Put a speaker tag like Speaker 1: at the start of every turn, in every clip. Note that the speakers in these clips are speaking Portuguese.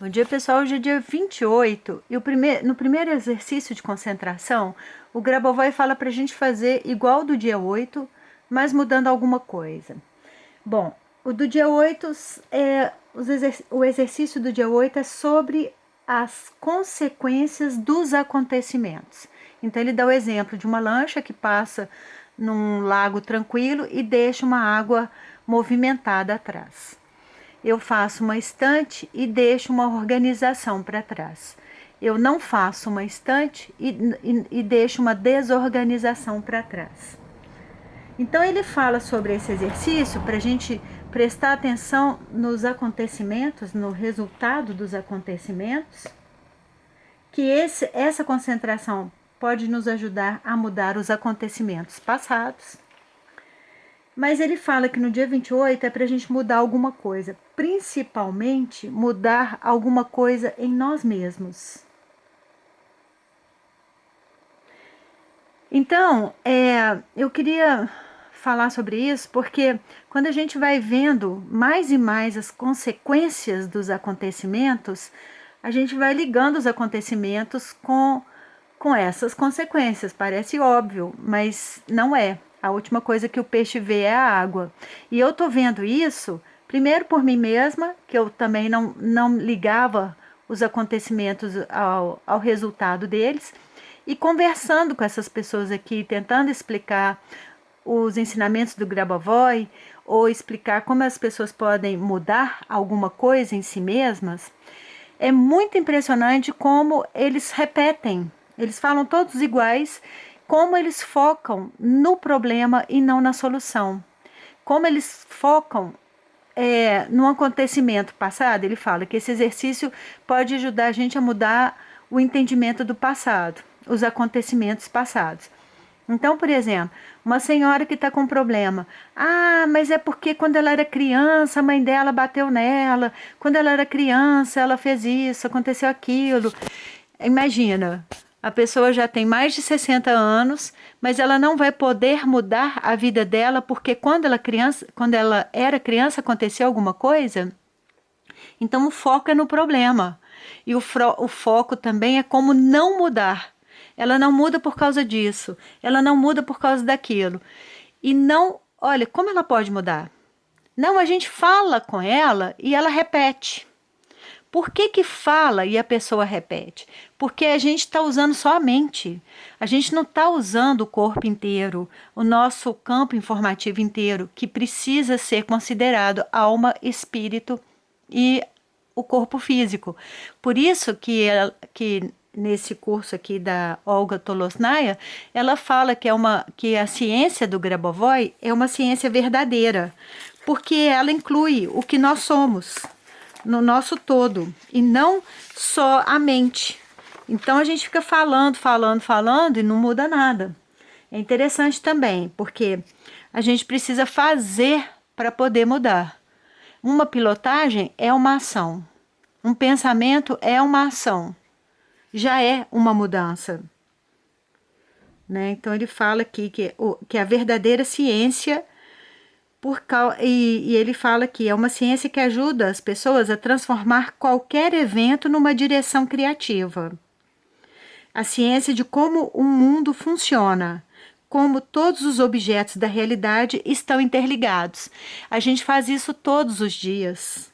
Speaker 1: Bom dia, pessoal. Hoje é dia 28 e no primeiro exercício de concentração, o Grabovoi fala para a gente fazer igual do dia 8, mas mudando alguma coisa. Bom, o do dia 8, o exercício do dia 8 é sobre as consequências dos acontecimentos. Então, ele dá o exemplo de uma lancha que passa num lago tranquilo e deixa uma água movimentada atrás. Eu faço uma estante e deixo uma organização para trás. Eu não faço uma estante e deixo uma desorganização para trás. Então ele fala sobre esse exercício para a gente prestar atenção nos acontecimentos, no resultado dos acontecimentos, que essa concentração pode nos ajudar a mudar os acontecimentos passados. Mas ele fala que no dia 28 é para a gente mudar alguma coisa, principalmente mudar alguma coisa em nós mesmos. Então, eu queria falar sobre isso porque quando a gente vai vendo mais e mais as consequências dos acontecimentos, a gente vai ligando os acontecimentos com essas consequências. Parece óbvio, mas não é. A última coisa que o peixe vê é a água. E eu tô vendo isso, primeiro por mim mesma, que eu também não ligava os acontecimentos ao resultado deles, e conversando com essas pessoas aqui, tentando explicar os ensinamentos do Grabovoi, ou explicar como as pessoas podem mudar alguma coisa em si mesmas. É muito impressionante como eles repetem, eles falam todos iguais, como eles focam no problema e não na solução. Como eles focam no acontecimento passado, ele fala que esse exercício pode ajudar a gente a mudar o entendimento do passado, os acontecimentos passados. Então, por exemplo, uma senhora que está com um problema. Ah, mas é porque quando ela era criança, a mãe dela bateu nela. Quando ela era criança, ela fez isso, aconteceu aquilo. Imagina, a pessoa já tem mais de 60 anos, mas ela não vai poder mudar a vida dela porque quando ela era criança aconteceu alguma coisa. Então o foco é no problema. E o foco também é como não mudar. Ela não muda por causa disso, ela não muda por causa daquilo. E não, olha, como ela pode mudar? Não, a gente fala com ela e ela repete. Por que fala e a pessoa repete? Porque a gente está usando só a mente. A gente não está usando o corpo inteiro, o nosso campo informativo inteiro, que precisa ser considerado alma, espírito e o corpo físico. Por isso que nesse curso aqui da Olga Tolosnaya, ela fala que a ciência do Grabovoi é uma ciência verdadeira, porque ela inclui o que nós somos no nosso todo e não só a mente. Então a gente fica falando e não muda nada. É interessante também, porque a gente precisa fazer para poder mudar. Uma pilotagem é uma ação. Um pensamento é uma ação. Já é uma mudança. Né? Então ele fala aqui que a verdadeira ciência e ele fala que é uma ciência que ajuda as pessoas a transformar qualquer evento numa direção criativa. A ciência de como o mundo funciona, como todos os objetos da realidade estão interligados. A gente faz isso todos os dias.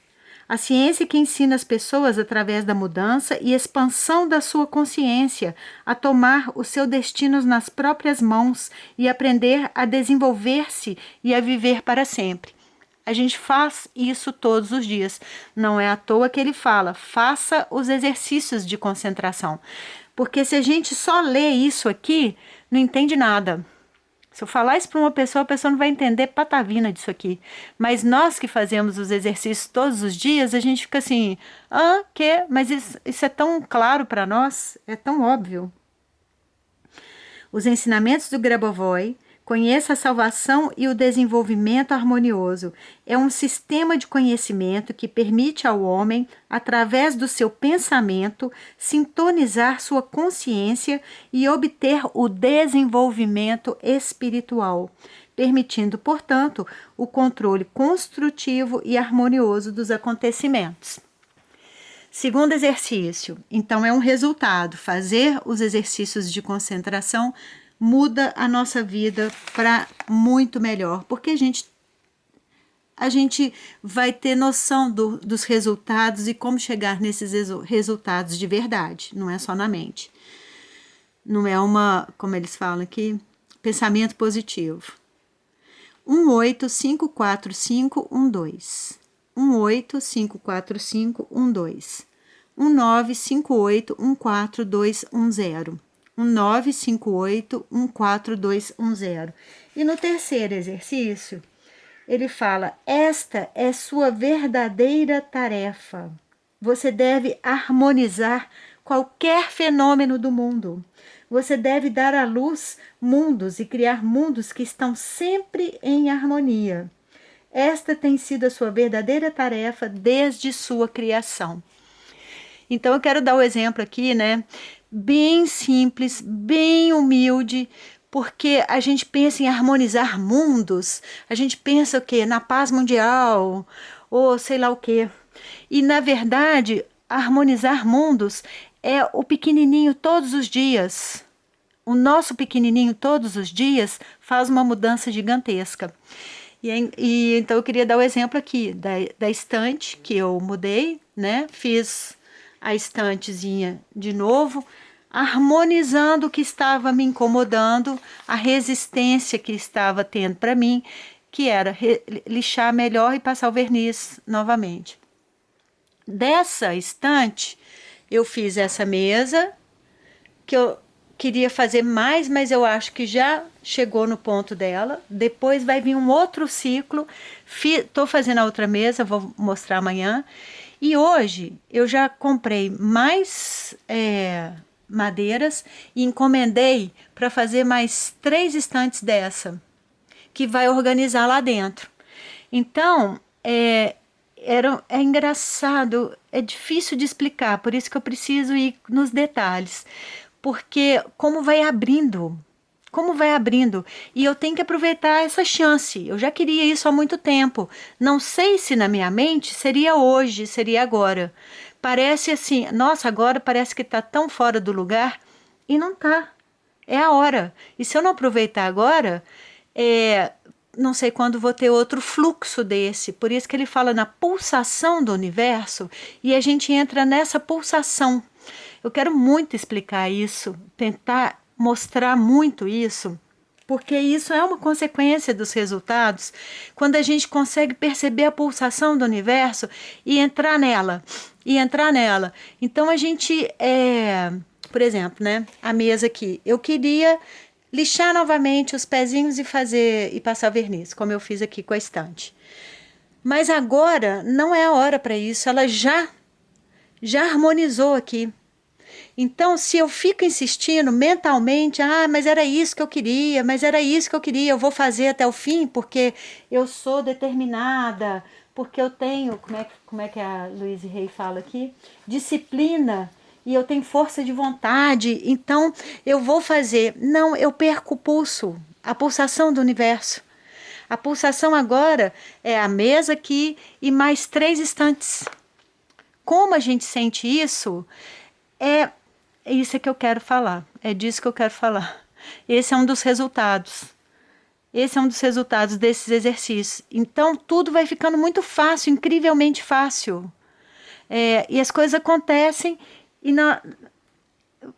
Speaker 1: A ciência que ensina as pessoas, através da mudança e expansão da sua consciência, a tomar o seu destino nas próprias mãos e aprender a desenvolver-se e a viver para sempre. A gente faz isso todos os dias. Não é à toa que ele fala, faça os exercícios de concentração. Porque se a gente só lê isso aqui, não entende nada. Se eu falar isso para uma pessoa, a pessoa não vai entender patavina disso aqui. Mas nós que fazemos os exercícios todos os dias, a gente fica assim, que? Mas isso é tão claro para nós, é tão óbvio. Os ensinamentos do Grabovoi, conheça a salvação e o desenvolvimento harmonioso. É um sistema de conhecimento que permite ao homem, através do seu pensamento, sintonizar sua consciência e obter o desenvolvimento espiritual, permitindo, portanto, o controle construtivo e harmonioso dos acontecimentos. Segundo exercício, então é um resultado. Fazer os exercícios de concentração muda a nossa vida para muito melhor, porque a gente vai ter noção dos resultados e como chegar nesses resultados de verdade, não é só na mente. Não é como eles falam aqui, pensamento positivo. 1854512. 1854512. 1958142110. 1958142110. E no terceiro exercício, ele fala: esta é sua verdadeira tarefa. Você deve harmonizar qualquer fenômeno do mundo. Você deve dar à luz mundos e criar mundos que estão sempre em harmonia. Esta tem sido a sua verdadeira tarefa desde sua criação. Então eu quero dar o exemplo aqui, né? Bem simples, bem humilde, porque a gente pensa em harmonizar mundos, a gente pensa o quê? Na paz mundial, ou sei lá o quê. E na verdade, harmonizar mundos é o pequenininho todos os dias. O nosso pequenininho todos os dias faz uma mudança gigantesca. E então eu queria dar o exemplo aqui da estante que eu mudei, né? Fiz a estantezinha de novo, harmonizando o que estava me incomodando, a resistência que estava tendo para mim, que era lixar melhor e passar o verniz novamente. Dessa estante, eu fiz essa mesa, que eu queria fazer mais, mas eu acho que já chegou no ponto dela. Depois vai vir um outro ciclo. Tô fazendo a outra mesa, vou mostrar amanhã. E hoje eu já comprei mais madeiras e encomendei para fazer mais 3 estantes dessa, que vai organizar lá dentro. Então, é engraçado, é difícil de explicar, por isso que eu preciso ir nos detalhes. Porque como vai abrindo, e eu tenho que aproveitar essa chance. Eu já queria isso há muito tempo. Não sei se na minha mente seria hoje, seria agora. Parece assim, nossa, agora parece que está tão fora do lugar, e não tá. É a hora. E se eu não aproveitar agora, não sei quando vou ter outro fluxo desse. Por isso que ele fala na pulsação do universo, e a gente entra nessa pulsação. Eu quero muito explicar isso, tentar mostrar muito isso, porque isso é uma consequência dos resultados, quando a gente consegue perceber a pulsação do universo e entrar nela, Então a gente, por exemplo, né, a mesa aqui, eu queria lixar novamente os pezinhos e passar verniz, como eu fiz aqui com a estante. Mas agora não é a hora para isso, ela já harmonizou aqui. Então, se eu fico insistindo mentalmente, mas era isso que eu queria, eu vou fazer até o fim, porque eu sou determinada, porque eu tenho, como é que a Louise Hay fala aqui? Disciplina, e eu tenho força de vontade, então eu vou fazer. Não, eu perco o pulso, a pulsação do universo. A pulsação agora é a mesa aqui e mais 3 estantes. Como a gente sente isso, é isso que eu quero falar, é disso que eu quero falar. Esse é um dos resultados. Esse é um dos resultados desses exercícios. Então, tudo vai ficando muito fácil, incrivelmente fácil. E as coisas acontecem e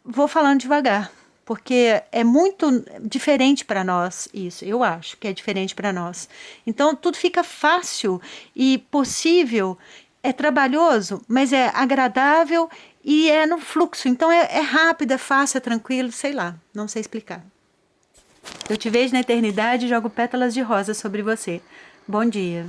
Speaker 1: vou falando devagar, porque é muito diferente para nós isso. Eu acho que é diferente para nós. Então, tudo fica fácil e possível. É trabalhoso, mas é agradável e é no fluxo. Então é rápido, é fácil, é tranquilo, sei lá, não sei explicar. Eu te vejo na eternidade e jogo pétalas de rosa sobre você. Bom dia.